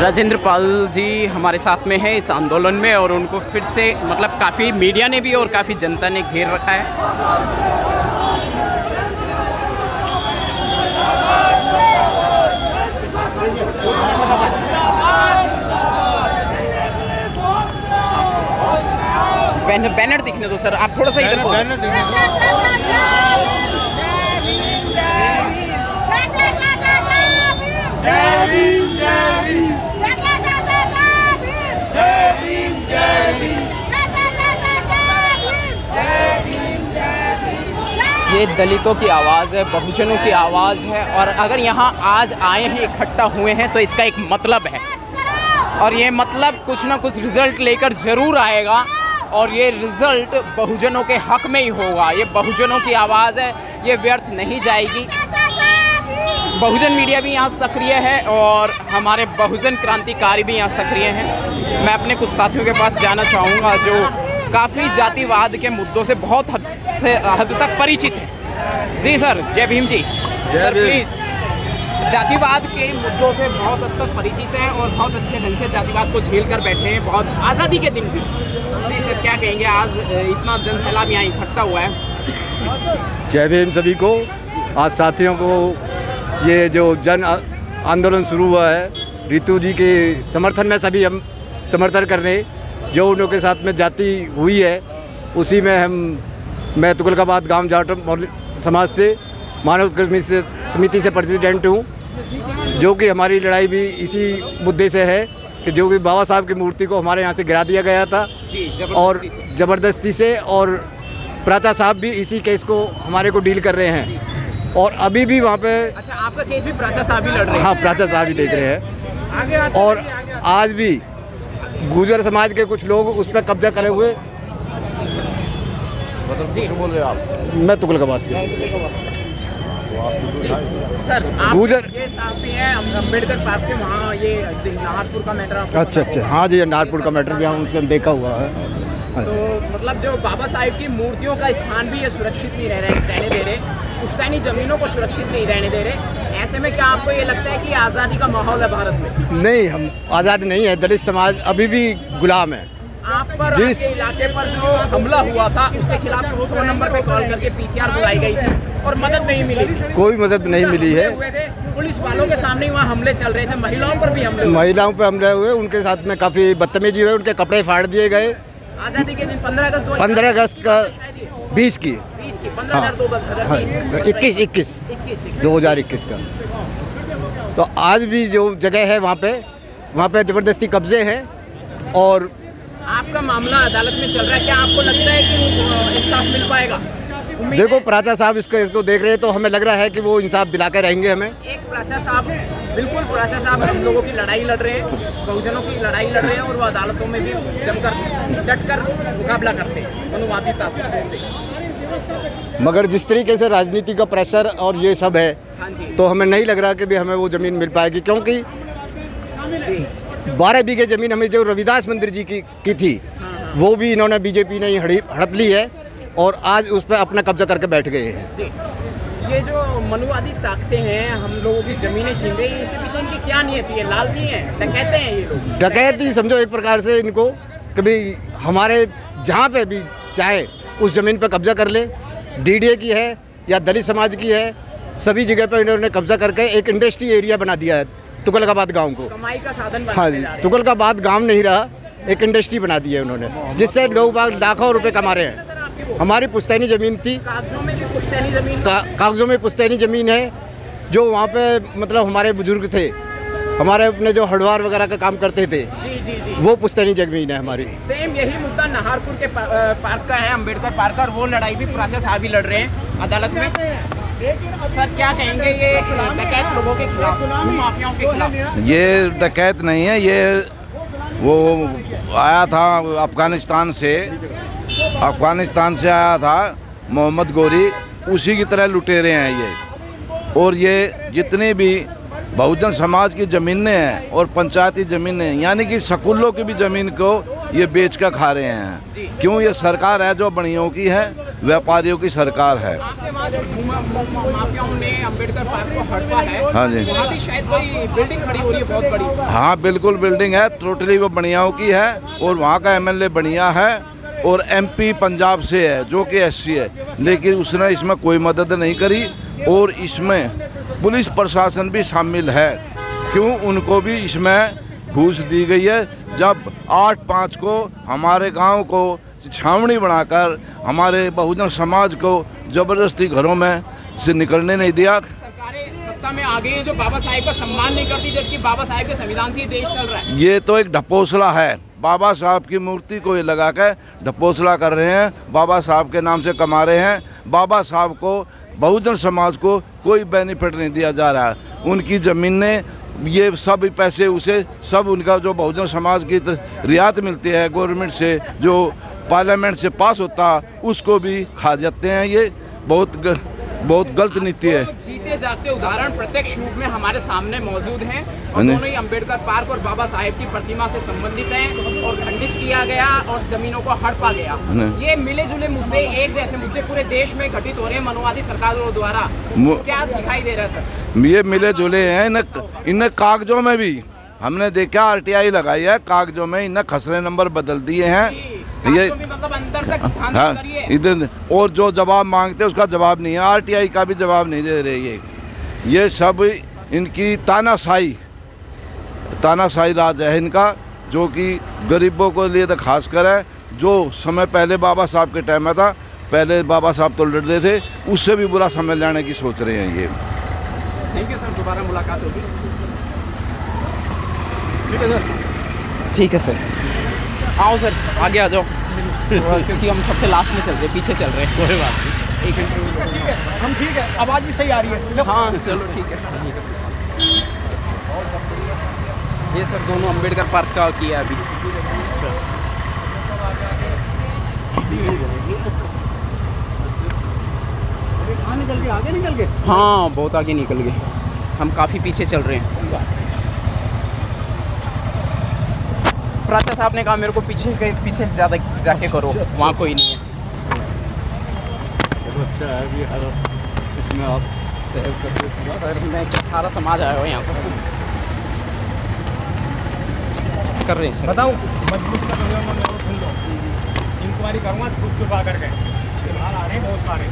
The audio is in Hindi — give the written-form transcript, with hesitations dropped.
राजेंद्र पाल जी हमारे साथ में है इस आंदोलन में, और उनको फिर से मतलब काफ़ी मीडिया ने भी और काफ़ी जनता ने घेर रखा है। बैनर दिखने दो सर, आप थोड़ा सा इधर बैनर दिखने ये दलितों की आवाज़ है, बहुजनों की आवाज़ है, और अगर यहाँ आज आए हैं, इकट्ठा हुए हैं, तो इसका एक मतलब है, और ये मतलब कुछ ना कुछ रिजल्ट लेकर ज़रूर आएगा, और ये रिजल्ट बहुजनों के हक में ही होगा। ये बहुजनों की आवाज़ है, ये व्यर्थ नहीं जाएगी। बहुजन मीडिया भी यहाँ सक्रिय है और हमारे बहुजन क्रांतिकारी भी यहाँ सक्रिय हैं। मैं अपने कुछ साथियों के पास जाना चाहूँगा जो काफ़ी जातिवाद के मुद्दों से बहुत हद तक परिचित हैं। जी सर, जय भीम जी। सर प्लीज़, जातिवाद के मुद्दों से बहुत हद तक परिचित हैं और बहुत अच्छे ढंग से जातिवाद को झेल कर बैठे हैं, बहुत आज़ादी के दिन भी। जी सर, क्या कहेंगे, आज इतना जनसैलाब यहाँ इकट्ठा हुआ है। जय भीम सभी को। आज साथियों को ये जो जन आंदोलन शुरू हुआ है, रितु जी के समर्थन में सभी हम समर्थन कर रहे हैं। जो उन लोगों के साथ में जाति हुई है उसी में मैं तुगलकाबाद गांव जाट समाज से मानव समिति से प्रेसिडेंट हूँ, जो कि हमारी लड़ाई भी इसी मुद्दे से है कि जो कि बाबा साहब की मूर्ति को हमारे यहाँ से गिरा दिया गया था और ज़बरदस्ती से, और प्राचा साहब भी इसी केस को हमारे को डील कर रहे हैं, और अभी भी वहाँ पे। अच्छा, आपका केस भी प्राचा साहब ही लड़ रहे हैं? हाँ, प्राचा साहब ही देख रहे हैं। और आज भी गुर्जर समाज के कुछ लोग उस पर कब्जा करे हुए। बोल रहे आप? मैं तुगलकाबाद से। सर, गुर्जर ये साहब भी हैं अम्बेडकर पार्क से, वहाँ ये नाहरपुर का मैटर। अच्छा, हाँ जी, नाहरपुर का मैटर भी हम उसको देखा हुआ है। तो मतलब जो बाबा साहब की मूर्तियों का स्थान भी ये सुरक्षित नहीं रहने दे रहे, पुश्तैनी जमीनों को सुरक्षित नहीं रहने दे रहे। ऐसे में क्या आपको ये लगता है कि आज़ादी का माहौल है भारत में? नहीं, हम आज़ाद नहीं है। दलित समाज अभी भी गुलाम है। आप पर जिस इलाके पर जो हमला हुआ था उसके खिलाफ 100 नंबर पे कॉल करके PCR बुलाई गई थी और मदद नहीं मिली। कोई मदद नहीं मिली है। पुलिस वालों के सामने वहाँ हमले चल रहे थे, महिलाओं पर भी हमले हुए। महिलाओं पर हमले हुए, उनके साथ में काफ़ी बदतमीजी हुई, उनके कपड़े फाड़ दिए गए। आज़ादी के दिन 15 अगस्त का 20 की 2021 का। तो आज भी जो जगह है वहाँ पे ज़बरदस्ती कब्जे हैं। और आपका मामला अदालत में चल रहा है, क्या आपको लगता है कि इंसाफ मिल पाएगा? देखो, प्राचा साहब इसको देख रहे हैं, तो हमें लग रहा है कि वो इंसाफ दिला के रहेंगे हमें। एक प्राचा साहब, बिल्कुल प्राचा साहब हम लोगों की लड़ाई लड़ रहे हैं, बहुजनों की लड़ाई लड़ रहे हैं, और वो अदालतों में भी जमकर डटकर मुकाबला करते हैं अनुवादी ताकतों से। मगर जिस तरीके से राजनीति का प्रेशर और ये सब है, तो हमें नहीं लग रहा कि भी हमें वो ज़मीन मिल पाएगी, क्योंकि 12 बीघे ज़मीन हमें जो रविदास मंदिर जी की थी, वो भी इन्होंने बीजेपी ने हड़प ली है और आज उस पर अपना कब्जा करके बैठ गए हैं। ये जो मनुवादी ताकतें हैं, हम लोगों की ज़मीनें छीन रही हैं, इसके पीछे इनकी क्या नियति है? लालची हैं, डकैते हैं ये लोग? डकैती समझो एक प्रकार से इनको, कभी हमारे जहाँ पे भी चाहे उस ज़मीन पर कब्जा कर ले, DDA की है या दलित समाज की है, सभी जगह पर इन्होंने कब्जा करके एक इंडस्ट्री एरिया बना दिया है तुगलकाबाद गांव को। कमाई का साधन बना। हाँ जी, तुगलकाबाद गांव नहीं रहा, एक इंडस्ट्री बना दी है उन्होंने, जिससे लोग लाखों रुपए कमा रहे हैं। हमारी पुश्तैनी ज़मीन थी, कागजों में भी पुश्तैनी ज़मीन, कागजों में पुश्तैनी ज़मीन है, जो वहाँ पे मतलब हमारे बुजुर्ग थे, हमारे अपने जो हड़वार वगैरह का काम करते थे, जी। वो पुश्तैनी ज़मीन है हमारी। सेम यही मुद्दा नाहरपुर के पार्क का है, अम्बेडकर पार्क, और वो लड़ाई भी प्राचा साहब ही लड़ रहे हैं अदालत में। सर, क्या कहेंगे ये डकैत लोगों के खिलाफ, माफियाओं के खिलाफ? ये डकैत नहीं है, ये वो आया था अफ़गानिस्तान से आया था मोहम्मद गोरी, उसी की तरह लुटेरे हैं ये। और ये जितनी भी बहुजन समाज की ज़मीनें हैं और पंचायती ज़मीनें, यानी कि स्कूलों की भी ज़मीन को ये बेच कर खा रहे हैं। क्यों? ये सरकार है जो बड़ियों की है व्यापारियों की सरकार है। आपके वहाँ जो माफियाओं ने अम्बेडकर पार्क को हड़पा है, हाँ जी। वहाँ भी शायद कोई बिल्डिंग खड़ी हो रही है बहुत बड़ी। हाँ बिल्कुल बिल्डिंग है, टोटली वो बनियाओं की है और वहाँ का एमएलए बनिया है और एमपी पंजाब से है जो कि एससी है, लेकिन उसने इसमें कोई मदद नहीं करी और इसमें पुलिस प्रशासन भी शामिल है। क्यों? उनको भी इसमें घूस दी गई है। जब 8/5 को हमारे गांव को छावनी बनाकर हमारे बहुजन समाज को ज़बरदस्ती घरों में से निकलने नहीं दिया। सरकारें सत्ता में आ गई हैं जो बाबा साहेब का सम्मान नहीं करती, जबकि बाबा साहेब के संविधान से ही देश चल रहा है। ये तो एक ढपोसला है, बाबा साहब की मूर्ति को ये लगा कर ढपोसला कर रहे हैं, बाबा साहब के नाम से कमा रहे हैं। बाबा साहब को, बहुजन समाज को कोई बेनिफिट नहीं दिया जा रहा है। उनकी ज़मीनें, ये सब पैसे उसे सब उनका जो बहुजन समाज की रियायत मिलती है गवर्नमेंट से, जो पार्लियामेंट से पास होता, उसको भी खा जाते हैं। ये बहुत गलत नीति है। जीते जागते उदाहरण प्रत्यक्ष रूप में हमारे सामने मौजूद हैं और दोनों ही अम्बेडकर पार्क और बाबा साहेब की प्रतिमा से संबंधित हैं और खंडित किया गया और जमीनों को हड़पा गया। ये मिले जुले मुद्दे, एक जैसे मुद्दे पूरे देश में घटित हो रहे हैं मनोवादी सरकारों द्वारा। क्या दिखाई दे रहा है सर? ये मिले जुले हैं। इन कागजों में भी हमने देखा, आरटीआई लगाई है, कागजों में इन खसरे नंबर बदल दिए हैं। ये मतलब अंदर तक हाँ, इधर और जो जवाब मांगते हैं उसका जवाब नहीं है, आरटीआई का भी जवाब नहीं दे रही है। ये सब इनकी तानाशाही राज है इनका, जो कि गरीबों को लिए तो खास कर है। जो समय पहले बाबा साहब के टाइम में था, पहले बाबा साहब तो लड़ते थे, उससे भी बुरा समय लाने की सोच रहे हैं ये। थैंक यू सर, दोबारा मुलाकात होगी। ठीक है सर, आओ सर आगे आ जाओ क्योंकि हम सबसे लास्ट में चल रहे, पीछे चल रहे हैं। कोई बात नहीं, एक इंटरव्यू हम ठीक है, आवाज़ भी सही आ रही है। हाँ चलो ठीक है। ये सर दोनों अम्बेडकर पार्क का किया अभी। निकल गए, आगे निकल गए। हाँ बहुत आगे निकल गए, हम काफ़ी पीछे चल रहे हैं। प्राचा साहब ने कहा मेरे को पीछे ज़्यादा जाके करो, वहाँ कोई नहीं है। अच्छा है अभी इसमें आप सर मैं सारा समाज आया हुआ यहाँ पर कर रहे हैं सर। बताऊँ मजबूत का इंक्वायरी करूँगा, खुद छुपा करके आ रहे हैं बहुत सारे।